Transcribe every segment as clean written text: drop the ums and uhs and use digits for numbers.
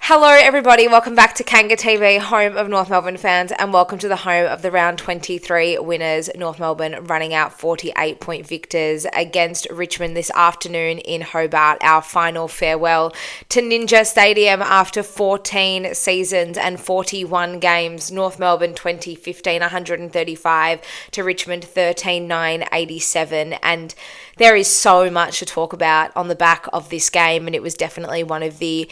Hello everybody, welcome back to Kanga TV, home of North Melbourne fans, and welcome to the home of the round 23 winners, North Melbourne running out 48-point victors against Richmond this afternoon in Hobart, our final farewell to Ninja Stadium after 14 seasons and 41 games. North Melbourne 2015 135 to Richmond 13-9 87, and there is so much to talk about on the back of this game, and it was definitely one of the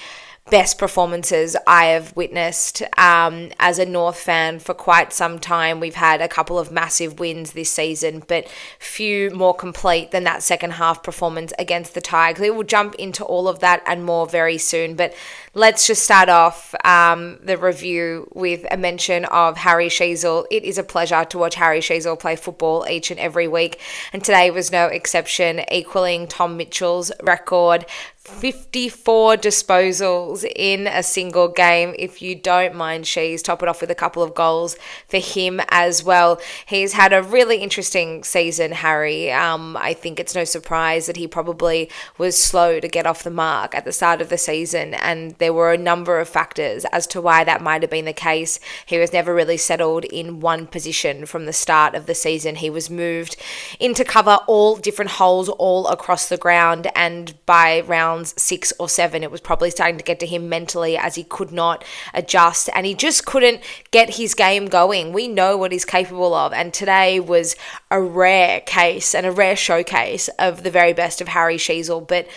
best performances I have witnessed as a North fan for quite some time. We've had a couple of massive wins this season, but few more complete than that second half performance against the Tigers. We will jump into all of that and more very soon, but let's just start off the review with a mention of Harry Sheezel. It is a pleasure to watch Harry Sheezel play football each and every week, and today was no exception, equaling Tom Mitchell's record. 54 disposals in a single game. If you don't mind, Shee's top it off with a couple of goals for him as well. He's had a really interesting season, Harry. I think it's no surprise that he probably was slow to get off the mark at the start of the season, and there were a number of factors as to why that might have been the case. He was never really settled in one position from the start of the season. He was moved in to cover all different holes all across the ground, and by rounds 6 or 7, it was probably starting to get to him mentally as he could not adjust and he just couldn't get his game going. We know what he's capable of, and today was a rare case and a rare showcase of the very best of Harry Sheezel. But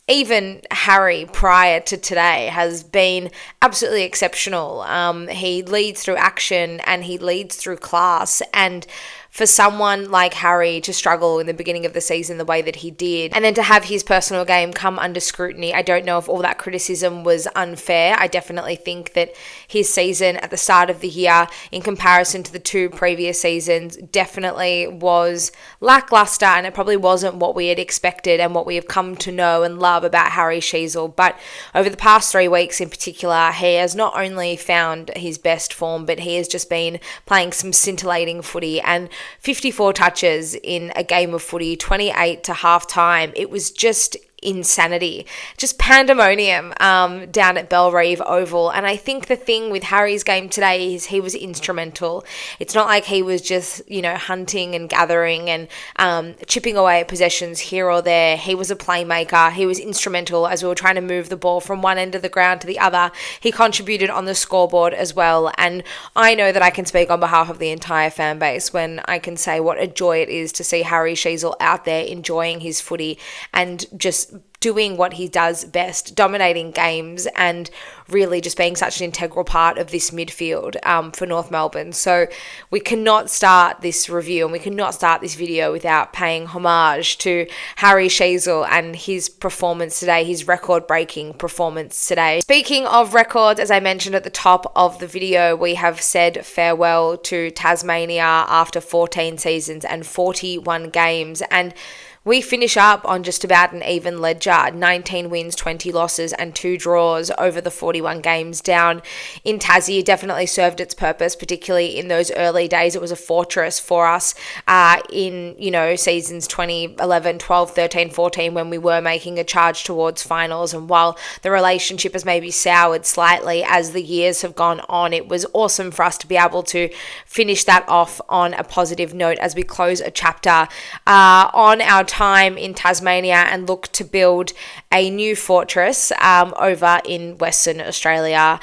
even Harry prior to today has been absolutely exceptional. He leads through action and he leads through class, and for someone like Harry to struggle in the beginning of the season the way that he did, and then to have his personal game come under scrutiny, I don't know if all that criticism was unfair. I definitely think that his season at the start of the year, in comparison to the two previous seasons, definitely was lackluster, and it probably wasn't what we had expected and what we have come to know and love about Harry Sheezel. But over the past 3 weeks in particular, he has not only found his best form, but he has just been playing some scintillating footy, and 54 touches in a game of footy, 28 to half time. It was just insanity, just pandemonium down at Bellerive Oval. And I think the thing with Harry's game today is he was instrumental. It's not like he was just, hunting and gathering and chipping away at possessions here or there. He was a playmaker. He was instrumental as we were trying to move the ball from one end of the ground to the other. He contributed on the scoreboard as well. And I know that I can speak on behalf of the entire fan base when I can say what a joy it is to see Harry Sheezel out there enjoying his footy and just doing what he does best, dominating games and really just being such an integral part of this midfield for North Melbourne. So we cannot start this review and we cannot start this video without paying homage to Harry Sheezel and his performance today, his record-breaking performance today. Speaking of records, as I mentioned at the top of the video, we have said farewell to Tasmania after 14 seasons and 41 games, and we finish up on just about an even ledger, 19 wins, 20 losses and 2 draws over the 41 games down in Tassie. It definitely served its purpose, particularly in those early days. It was a fortress for us in, seasons 2011, 12, 13, 14, when we were making a charge towards finals. And while the relationship has maybe soured slightly as the years have gone on, it was awesome for us to be able to finish that off on a positive note as we close a chapter on our time in Tasmania and look to build a new fortress over in Western Australia.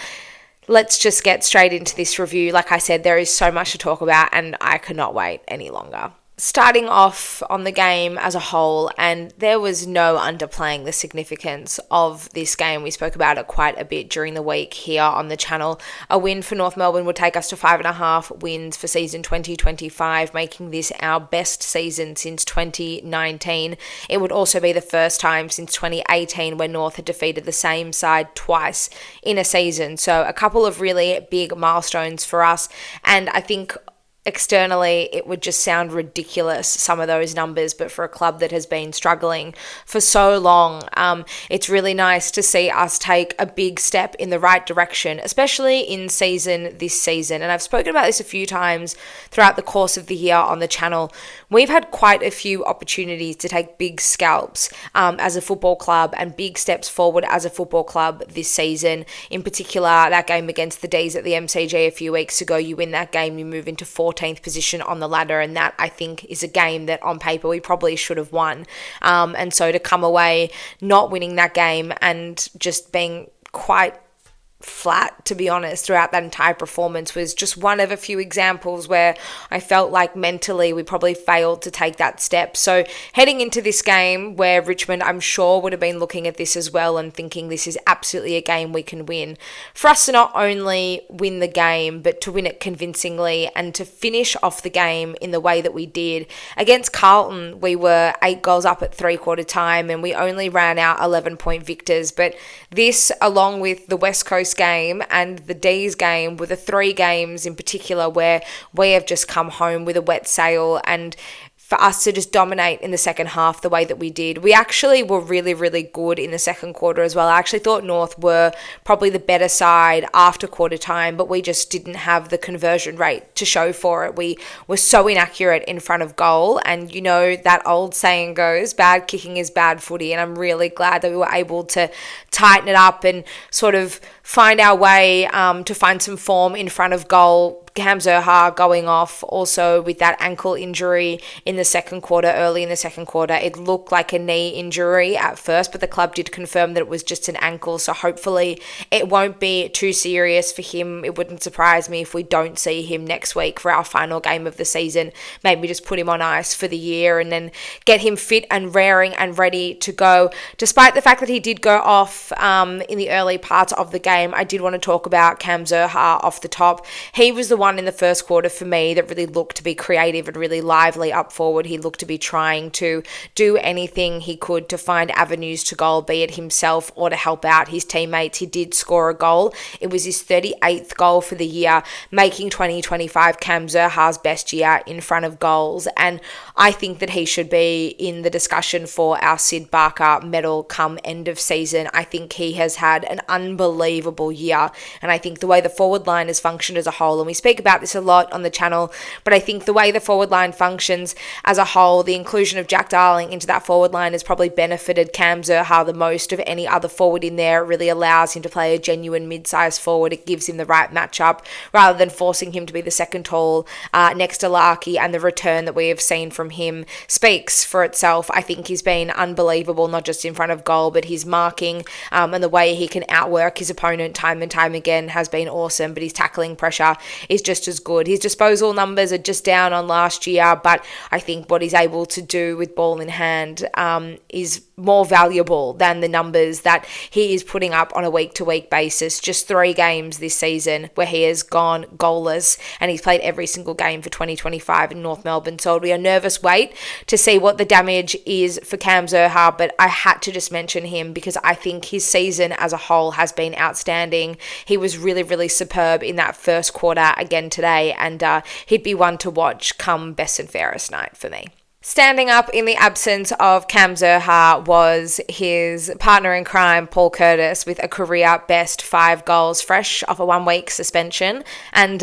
Let's just get straight into this review. Like I said, there is so much to talk about and I cannot wait any longer. Starting off on the game as a whole, and there was no underplaying the significance of this game. We spoke about it quite a bit during the week here on the channel. A win for North Melbourne would take us to 5.5 wins for season 2025, making this our best season since 2019. It would also be the first time since 2018 when North had defeated the same side twice in a season. So a couple of really big milestones for us, and I think externally, it would just sound ridiculous, some of those numbers, but for a club that has been struggling for so long, it's really nice to see us take a big step in the right direction, especially in this season. And I've spoken about this a few times throughout the course of the year on the channel. We've had quite a few opportunities to take big scalps as a football club and big steps forward as a football club this season. In particular, that game against the D's at the MCG a few weeks ago, you win that game, you move into 14th position on the ladder, and that, I think, is a game that on paper we probably should have won. And so to come away not winning that game and just being quite flat, to be honest, throughout that entire performance was just one of a few examples where I felt like mentally we probably failed to take that step. So heading into this game, where Richmond, I'm sure, would have been looking at this as well and thinking this is absolutely a game we can win, for us to not only win the game but to win it convincingly and to finish off the game in the way that we did. Against Carlton, we were 8 goals up at 3/4 time and we only ran out 11-point victors, but this, along with the West Coast game and the D's game, were the 3 games in particular where we have just come home with a wet sail, and for us to just dominate in the second half the way that we did. We actually were really, really good in the second quarter as well. I actually thought North were probably the better side after quarter time, but we just didn't have the conversion rate to show for it. We were so inaccurate in front of goal, and you know that old saying goes, bad kicking is bad footy, and I'm really glad that we were able to tighten it up and sort of find our way to find some form in front of goal. Cam Xerri going off also with that ankle injury in the second quarter, early in the second quarter. It looked like a knee injury at first, but the club did confirm that it was just an ankle. So hopefully it won't be too serious for him. It wouldn't surprise me if we don't see him next week for our final game of the season. Maybe just put him on ice for the year and then get him fit and raring and ready to go. Despite the fact that he did go off in the early parts of the game, I did want to talk about Cam Xerri off the top. He was the one in the first quarter for me that really looked to be creative and really lively up forward. He looked to be trying to do anything he could to find avenues to goal, be it himself or to help out his teammates. He did score a goal. It was his 38th goal for the year, making 2025 Cam Xerri's best year in front of goals. And I think that he should be in the discussion for our Sid Barker medal come end of season. I think he has had an unbelievable year, and I think the way the forward line has functioned as a whole, and we speak about this a lot on the channel, but I think the way the forward line functions as a whole, the inclusion of Jack Darling into that forward line has probably benefited Cam Xerri the most of any other forward in there. It really allows him to play a genuine mid-sized forward. It gives him the right matchup rather than forcing him to be the second tall next to Larky, and the return that we have seen from him speaks for itself. I think he's been unbelievable, not just in front of goal, but his marking and the way he can outwork his opponent time and time again has been awesome, but his tackling pressure is just as good. His disposal numbers are just down on last year, but I think what he's able to do with ball in hand is more valuable than the numbers that he is putting up on a week-to-week basis. Just 3 games this season where he has gone goalless, and he's played every single game for 2025 in North Melbourne. So it'll be a nervous wait to see what the damage is for Cam Xerri, but I had to just mention him because I think his season as a whole has been outstanding. He was really, really superb in that first quarter again today, and he'd be one to watch come best and fairest night for me. Standing up in the absence of Cam Xerri was his partner in crime, Paul Curtis, with a career best 5 goals fresh off a 1-week suspension. And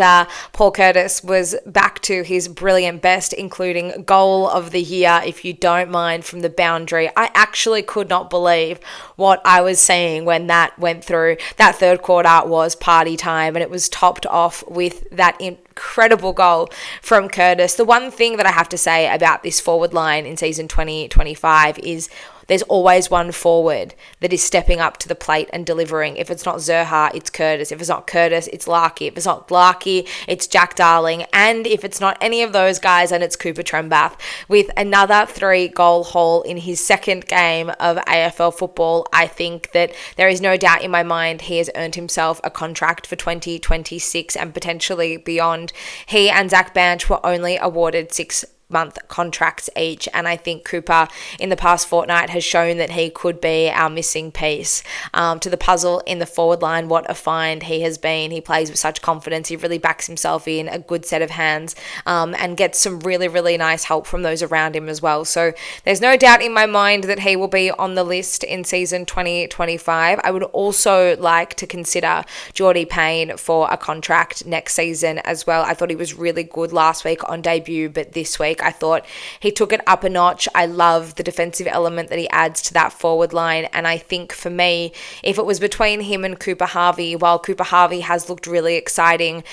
Paul Curtis was back to his brilliant best, including goal of the year, if you don't mind, from the boundary. I actually could not believe what I was seeing when that went through. That third quarter was party time, and it was topped off with that incredible goal from Curtis. The one thing that I have to say about this forward line in season 2025 is there's always one forward that is stepping up to the plate and delivering. If it's not Xerri, it's Curtis. If it's not Curtis, it's Larky. If it's not Larky, it's Jack Darling. And if it's not any of those guys, then it's Cooper Trembath. With another 3-goal haul in his second game of AFL football, I think that there is no doubt in my mind he has earned himself a contract for 2026 and potentially beyond. He and Zach Banch were only awarded 6 month contracts each. And I think Cooper in the past fortnight has shown that he could be our missing piece to the puzzle in the forward line. What a find he has been. He plays with such confidence. He really backs himself in, a good set of hands, and gets some really, really nice help from those around him as well. So there's no doubt in my mind that he will be on the list in season 2025. I would also like to consider Jordy Payne for a contract next season as well. I thought he was really good last week on debut, but this week I thought he took it up a notch. I love the defensive element that he adds to that forward line, and I think for me, if it was between him and Cooper Harvey, while Cooper Harvey has looked really exciting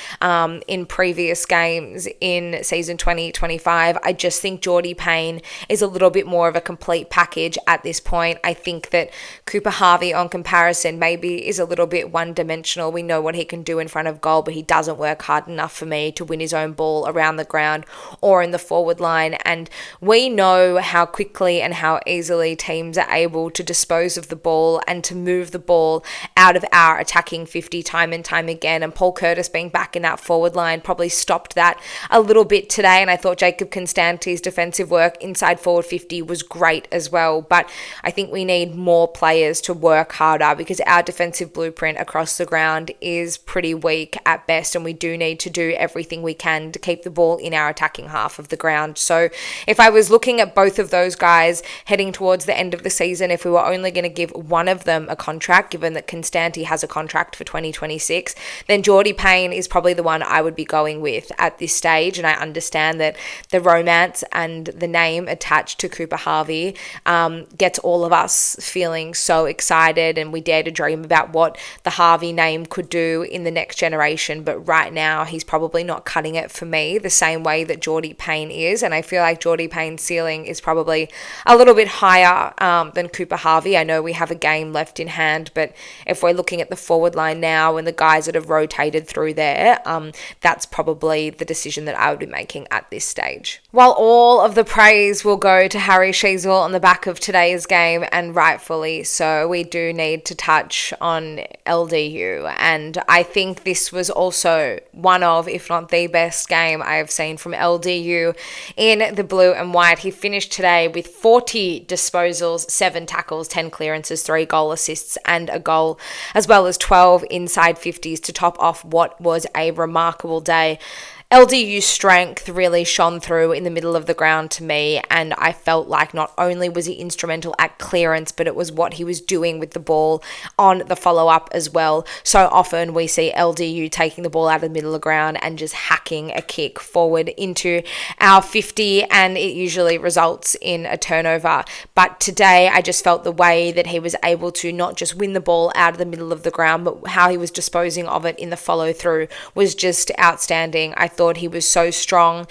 in previous games in season 2025, I just think Jordy Payne is a little bit more of a complete package at this point. I think that Cooper Harvey, on comparison, maybe is a little bit one-dimensional. We know what he can do in front of goal, but he doesn't work hard enough for me to win his own ball around the ground or in the forward line. And we know how quickly and how easily teams are able to dispose of the ball and to move the ball out of our attacking 50 time and time again. And Paul Curtis being back in that forward line probably stopped that a little bit today. And I thought Jacob Constanti's defensive work inside forward 50 was great as well. But I think we need more players to work harder because our defensive blueprint across the ground is pretty weak at best, and we do need to do everything we can to keep the ball in our attacking half of the ground. So if I was looking at both of those guys heading towards the end of the season, if we were only going to give one of them a contract, given that Constanti has a contract for 2026, then Jordy Payne is probably the one I would be going with at this stage. And I understand that the romance and the name attached to Cooper Harvey gets all of us feeling so excited, and we dare to dream about what the Harvey name could do in the next generation. But right now, he's probably not cutting it for me the same way that Jordy Payne is. And I feel like Jordy Payne's ceiling is probably a little bit higher than Cooper Harvey. I know we have a game left in hand, but if we're looking at the forward line now and the guys that have rotated through there, that's probably the decision that I would be making at this stage. While all of the praise will go to Harry Sheezel on the back of today's game, and rightfully so, we do need to touch on LDU. And I think this was also one of, if not the best game I have seen from LDU in the blue and white. He finished today with 40 disposals, 7 tackles, 10 clearances, 3 goal assists and a goal, as well as 12 inside 50s to top off what was a remarkable day. LDU's strength really shone through in the middle of the ground to me, and I felt like not only was he instrumental at clearance, but it was what he was doing with the ball on the follow-up as well. So often we see LDU taking the ball out of the middle of the ground and just hacking a kick forward into our 50, and it usually results in a turnover. But today I just felt the way that he was able to not just win the ball out of the middle of the ground, but how he was disposing of it in the follow-through was just outstanding. I thought he was so strong.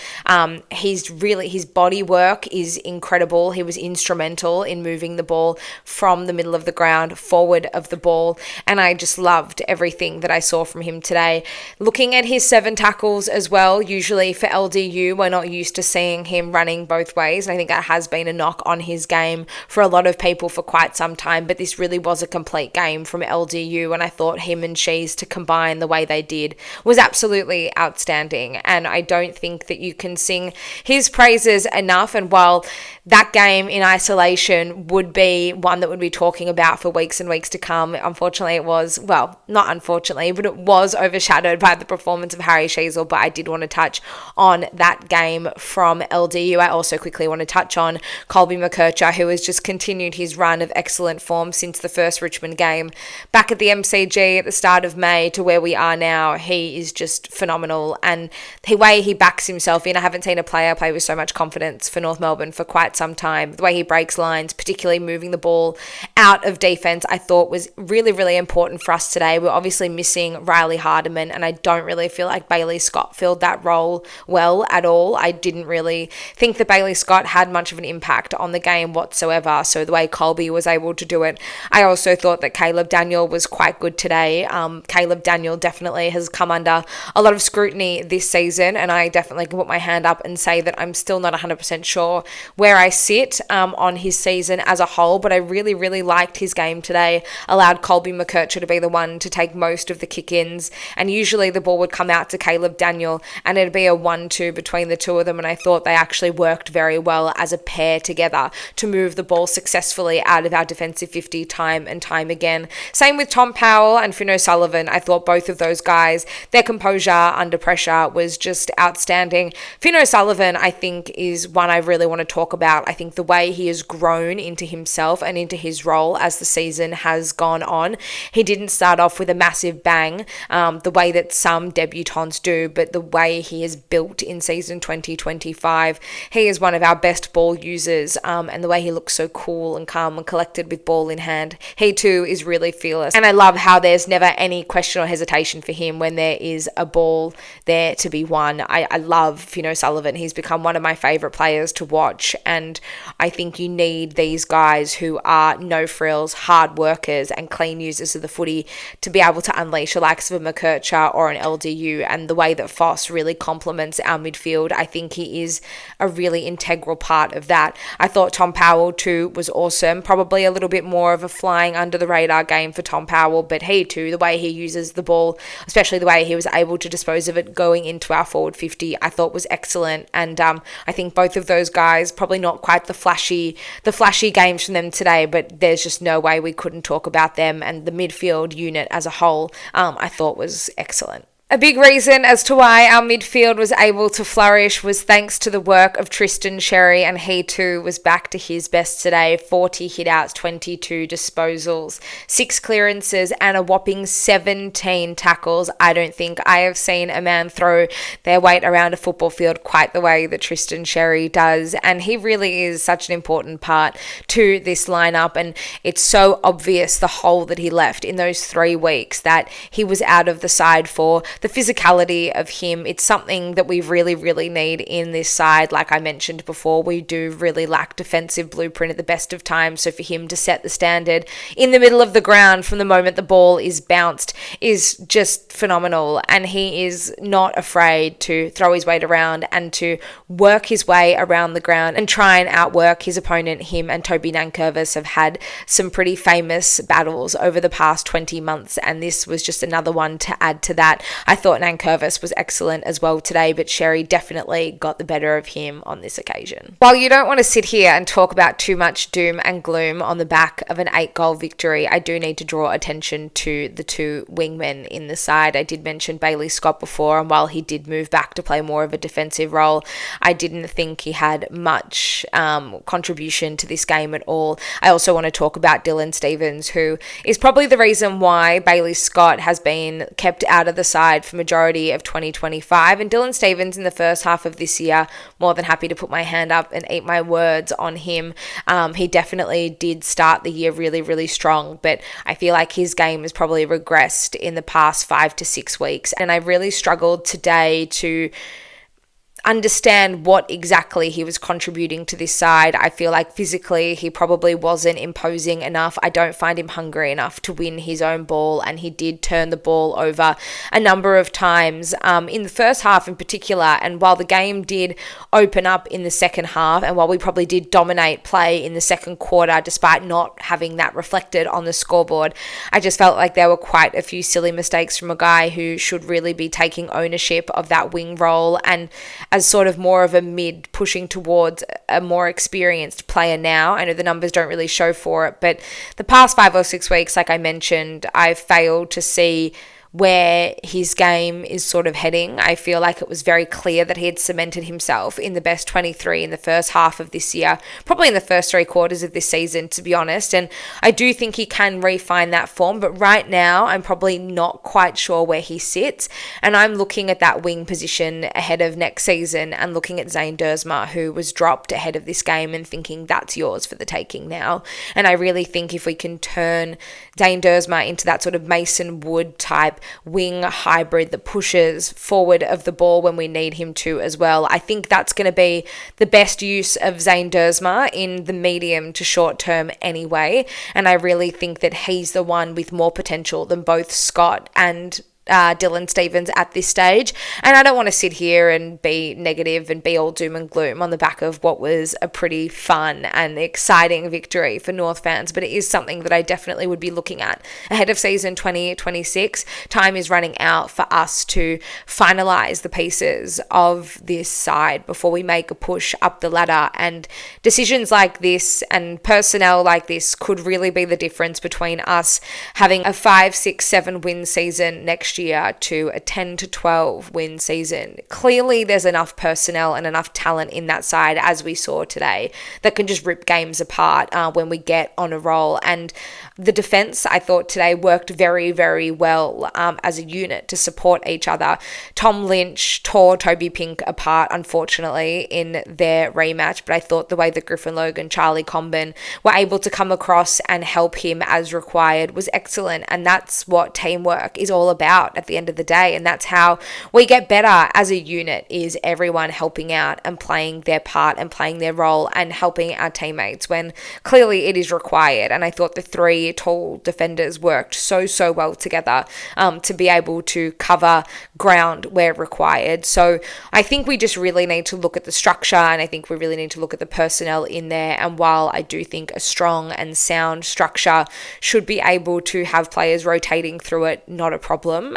His body work is incredible. He was instrumental in moving the ball from the middle of the ground forward of the ball, and I just loved everything that I saw from him today. Looking at his 7 tackles as well, usually for LDU we're not used to seeing him running both ways, and I think that has been a knock on his game for a lot of people for quite some time, but this really was a complete game from LDU, and I thought him and Sheezel to combine the way they did was absolutely outstanding. And I don't think that you can sing his praises enough. And while that game in isolation would be one that would be talking about for weeks and weeks to come, unfortunately it was, well, not unfortunately, but it was overshadowed by the performance of Harry Sheezel. But I did want to touch on that game from LDU. I also quickly want to touch on Colby McKercher, who has just continued his run of excellent form since the first Richmond game back at the MCG at the start of May to where we are now. He is just phenomenal, and the way he backs himself in, I haven't seen a player play with so much confidence for North Melbourne for quite some time. The way he breaks lines, particularly moving the ball out of defence, I thought was really, really important for us today. We're obviously missing Riley Hardiman, and I don't really feel like Bailey Scott filled that role well at all. I didn't really think that Bailey Scott had much of an impact on the game whatsoever, so the way Colby was able to do it. I also thought that Caleb Daniel was quite good today. Caleb Daniel definitely has come under a lot of scrutiny this season, and I definitely can put my hand up and say that I'm still not 100% sure where I sit on his season as a whole, but I really, really liked his game today. Allowed Colby McKercher to be the one to take most of the kick-ins, and usually the ball would come out to Caleb Daniel and it'd be a 1-2 between the two of them, and I thought they actually worked very well as a pair together to move the ball successfully out of our defensive 50 time and time again. Same with Tom Powell and Finn O'Sullivan. I thought both of those guys, their composure under pressure was just outstanding. Finn O'Sullivan, I think, is one I really want to talk about. I think the way he has grown into himself and into his role as the season has gone on. He didn't start off with a massive bang, the way that some debutants do, but the way he is built in season 2025, he is one of our best ball users, and the way he looks so cool and calm and collected with ball in hand. He too is really fearless, and I love how there's never any question or hesitation for him when there is a ball there to be won. I love Finn O'Sullivan. He's become one of my favourite players to watch, and I think you need these guys who are no frills, hard workers and clean users of the footy to be able to unleash the likes of a McKercher or an LDU, and the way that Foss really complements our midfield, I think he is a really integral part of that. I thought Tom Powell too was awesome, probably a little bit more of a flying under the radar game for Tom Powell, but he too, the way he uses the ball, especially the way he was able to dispose of it going into our forward 50, I thought was excellent. And I think both of those guys, probably not quite the flashy games from them today, but there's just no way we couldn't talk about them, and the midfield unit as a whole, I thought was excellent. A big reason as to why our midfield was able to flourish was thanks to the work of Tristian Xerri, and he too was back to his best today. 40 hitouts, 22 disposals, 6 clearances and a whopping 17 tackles. I don't think I have seen a man throw their weight around a football field quite the way that Tristian Xerri does, and he really is such an important part to this lineup, and it's so obvious the hole that he left in those 3 weeks that he was out of the side for. The physicality of him, it's something that we really, really need in this side. Like I mentioned before, we do really lack defensive blueprint at the best of times. So for him to set the standard in the middle of the ground from the moment the ball is bounced is just phenomenal. And he is not afraid to throw his weight around and to work his way around the ground and try and outwork his opponent. Him and Toby Nankervis have had some pretty famous battles over the past 20 months, and this was just another one to add to that. I thought Nankervis was excellent as well today, but Xerri definitely got the better of him on this occasion. While you don't want to sit here and talk about too much doom and gloom on the back of an 8-goal victory, I do need to draw attention to the 2 wingmen in the side. I did mention Bailey Scott before, and while he did move back to play more of a defensive role, I didn't think he had much contribution to this game at all. I also want to talk about Dylan Stephens, who is probably the reason why Bailey Scott has been kept out of the side for majority of 2025, and Dylan Stephens in the first half of this year, more than happy to put my hand up and eat my words on him. He definitely did start the year really, really strong, but I feel like his game has probably regressed in the past 5 to 6 weeks, and I really struggled today to understand what exactly he was contributing to this side. I feel like physically he probably wasn't imposing enough. I don't find him hungry enough to win his own ball, and he did turn the ball over a number of times in the first half in particular. And while the game did open up in the second half, and while we probably did dominate play in the second quarter despite not having that reflected on the scoreboard, I just felt like there were quite a few silly mistakes from a guy who should really be taking ownership of that wing role, and as sort of more of a mid pushing towards a more experienced player now. I know the numbers don't really show for it, but the past 5 or 6 weeks, like I mentioned, I've failed to see where his game is sort of heading. I feel like it was very clear that he had cemented himself in the best 23 in the first half of this year, probably in the first 3 quarters of this season, to be honest. And I do think he can refine that form, but right now I'm probably not quite sure where he sits. And I'm looking at that wing position ahead of next season and looking at Zane Dersma, who was dropped ahead of this game, and thinking that's yours for the taking now. And I really think if we can turn Zane Dersma into that sort of Mason Wood type wing hybrid that pushes forward of the ball when we need him to as well, I think that's going to be the best use of Zane Dersma in the medium to short term anyway. And I really think that he's the one with more potential than both Scott and Dylan Stephens at this stage. And I don't want to sit here and be negative and be all doom and gloom on the back of what was a pretty fun and exciting victory for North fans, but it is something that I definitely would be looking at ahead of season 2026. Time is running out for us to finalise the pieces of this side before we make a push up the ladder, and decisions like this and personnel like this could really be the difference between us having a 5, 6, 7 win season next year to a 10 to 12 win season. Clearly there's enough personnel and enough talent in that side, as we saw today, that can just rip games apart when we get on a roll. And the defence, I thought today, worked very, very well as a unit to support each other. Tom Lynch tore Toby Pink apart, unfortunately, in their rematch, but I thought the way that Griffin Logan, Charlie Comben were able to come across and help him as required was excellent. And that's what teamwork is all about at the end of the day. And that's how we get better as a unit, is everyone helping out and playing their part and playing their role and helping our teammates when clearly it is required. And I thought the three tall defenders worked so well together to be able to cover ground where required. So I think we just really need to look at the structure, and I think we really need to look at the personnel in there. And while I do think a strong and sound structure should be able to have players rotating through it, not a problem.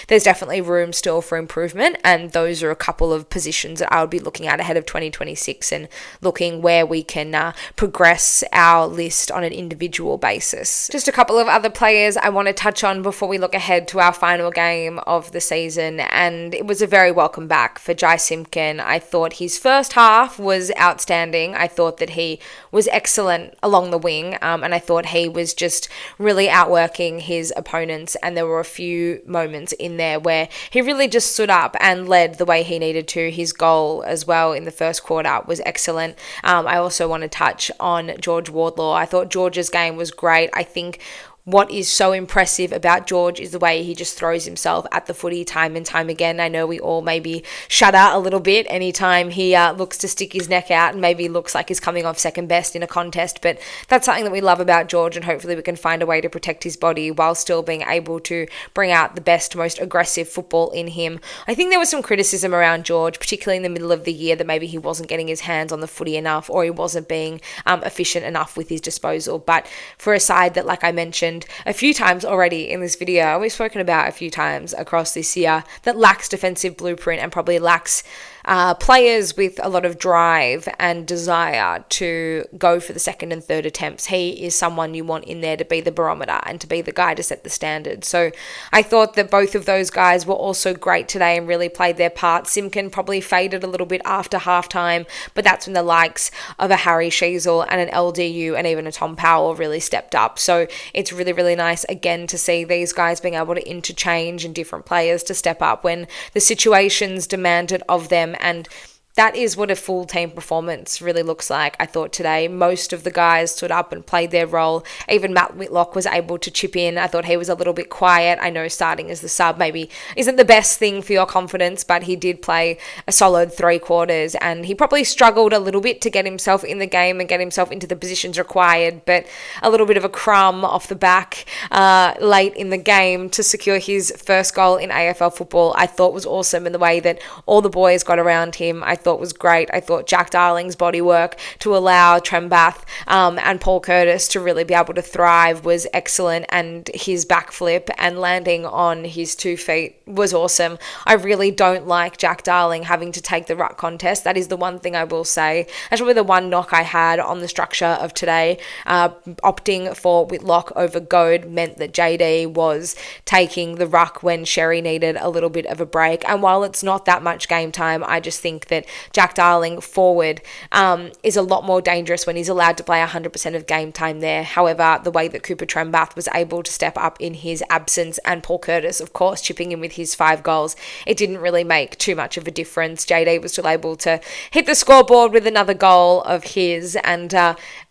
There's definitely room still for improvement, and those are a couple of positions that I would be looking at ahead of 2026 and looking where we can progress our list on an individual basis. Just a couple of other players I want to touch on before we look ahead to our final game of the season, and it was a very welcome back for Jai Simpkin. I thought his first half was outstanding. I thought that he was excellent along the wing, and I thought he was just really outworking his opponents, and there were a few moments in there where he really just stood up and led the way he needed to. His goal as well in the first quarter was excellent. I also want to touch on George Wardlaw. I thought George's game was great. I think what is so impressive about George is the way he just throws himself at the footy time and time again. I know we all maybe shudder a little bit anytime he looks to stick his neck out and maybe looks like he's coming off second best in a contest, but that's something that we love about George, and hopefully we can find a way to protect his body while still being able to bring out the best, most aggressive football in him. I think there was some criticism around George, particularly in the middle of the year, that maybe he wasn't getting his hands on the footy enough, or he wasn't being efficient enough with his disposal. But for a side that, like I mentioned a few times already in this video, we've spoken about a few times across this year, that lacks defensive blueprint and probably lacks players with a lot of drive and desire to go for the second and third attempts. He is someone you want in there to be the barometer and to be the guy to set the standard. So I thought that both of those guys were also great today and really played their part. Simpkin probably faded a little bit after halftime, but that's when the likes of a Harry Sheezel and an LDU and even a Tom Powell really stepped up. So it's really, really nice again to see these guys being able to interchange and different players to step up when the situations demanded of them. And that is what a full team performance really looks like. I thought today most of the guys stood up and played their role. Even Matt Whitlock was able to chip in. I thought he was a little bit quiet. I know starting as the sub maybe isn't the best thing for your confidence, but he did play a solid 3 quarters, and he probably struggled a little bit to get himself in the game and get himself into the positions required, but a little bit of a crumb off the back late in the game to secure his first goal in AFL football I thought was awesome, in the way that all the boys got around him I thought was great. I thought Jack Darling's body work to allow Trembath and Paul Curtis to really be able to thrive was excellent, and his backflip and landing on his 2 feet was awesome. I really don't like Jack Darling having to take the ruck contest. That is the one thing I will say. That's probably the one knock I had on the structure of today. Opting for Whitlock over Goad meant that JD was taking the ruck when Sherry needed a little bit of a break, and while it's not that much game time, I just think that Jack Darling forward is a lot more dangerous when he's allowed to play 100% of game time there. However, the way that Cooper Trembath was able to step up in his absence, and Paul Curtis, of course, chipping in with his 5 goals, it didn't really make too much of a difference. JD was still able to hit the scoreboard with another goal of his, and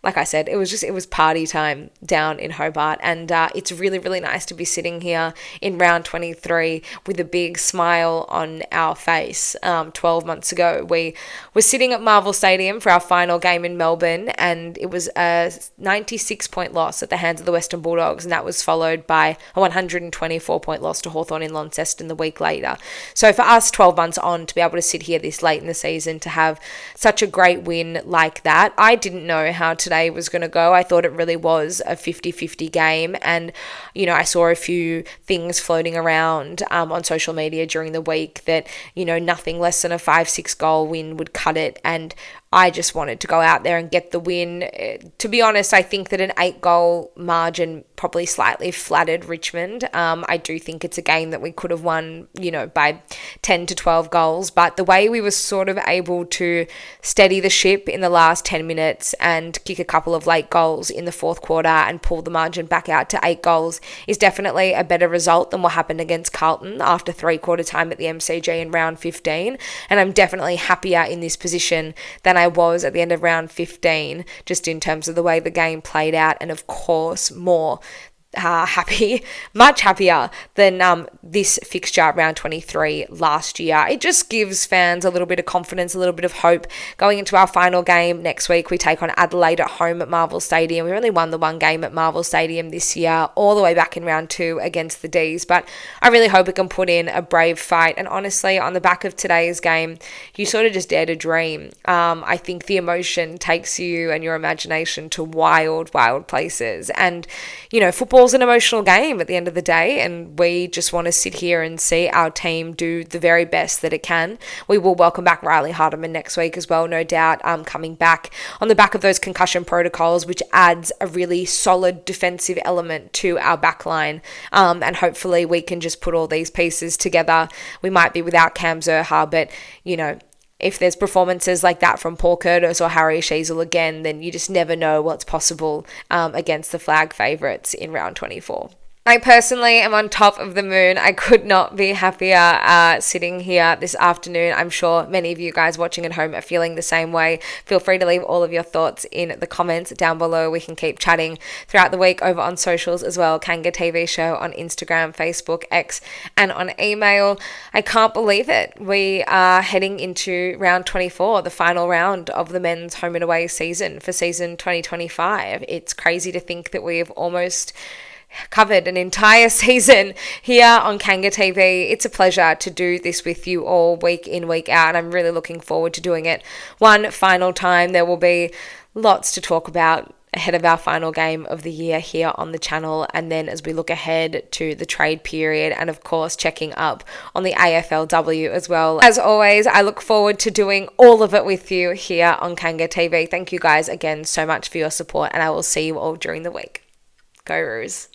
like I said, it was party time down in Hobart, and it's really, really nice to be sitting here in round 23 with a big smile on our face 12 months ago, we were sitting at Marvel Stadium for our final game in Melbourne, and it was a 96-point loss at the hands of the Western Bulldogs, and that was followed by a 124-point loss to Hawthorn in Launceston the week later. So for us, 12 months on, to be able to sit here this late in the season, to have such a great win like that, I didn't know how today was going to go. I thought it really was a 50-50 game, and I saw a few things floating around on social media during the week that nothing less than a 5-6 goal win would cut it, and I just wanted to go out there and get the win. To be honest, I think that an 8-goal margin probably slightly flattered Richmond. I do think it's a game that we could have won, by 10 to 12 goals, but the way we were sort of able to steady the ship in the last 10 minutes and kick a couple of late goals in the fourth quarter and pull the margin back out to 8 goals is definitely a better result than what happened against Carlton after 3/4 time at the MCG in round 15. And I'm definitely happier in this position than I was at the end of round 15, just in terms of the way the game played out, and of course more much happier than this fixture round 23 last year. It just gives fans a little bit of confidence, a little bit of hope going into our final game next week. We take on Adelaide at home at Marvel Stadium. We only won the one game at Marvel Stadium this year, all the way back in round 2 against the D's, but I really hope we can put in a brave fight. And honestly, on the back of today's game, you sort of just dare to dream. I think the emotion takes you and your imagination to wild places, and football's an emotional game at the end of the day, and we just want to sit here and see our team do the very best that it can. We will welcome back Riley Hardiman next week as well, no doubt, coming back on the back of those concussion protocols, which adds a really solid defensive element to our backline, and hopefully we can just put all these pieces together. We might be without Cam Zerha, but if there's performances like that from Paul Curtis or Harry Sheezel again, then you just never know what's possible against the flag favourites in round 24. I personally am on top of the moon. I could not be happier sitting here this afternoon. I'm sure many of you guys watching at home are feeling the same way. Feel free to leave all of your thoughts in the comments down below. We can keep chatting throughout the week over on socials as well. Kanga TV show on Instagram, Facebook, X, and on email. I can't believe it. We are heading into round 24, the final round of the men's home and away season for season 2025. It's crazy to think that we have almost covered an entire season here on Kanga TV. It's a pleasure to do this with you all week in, week out, and I'm really looking forward to doing it one final time. There will be lots to talk about ahead of our final game of the year here on the channel, and then as we look ahead to the trade period, and of course checking up on the AFLW as well. As always, I look forward to doing all of it with you here on Kanga TV. Thank you guys again so much for your support, and I will see you all during the week. Go Roos.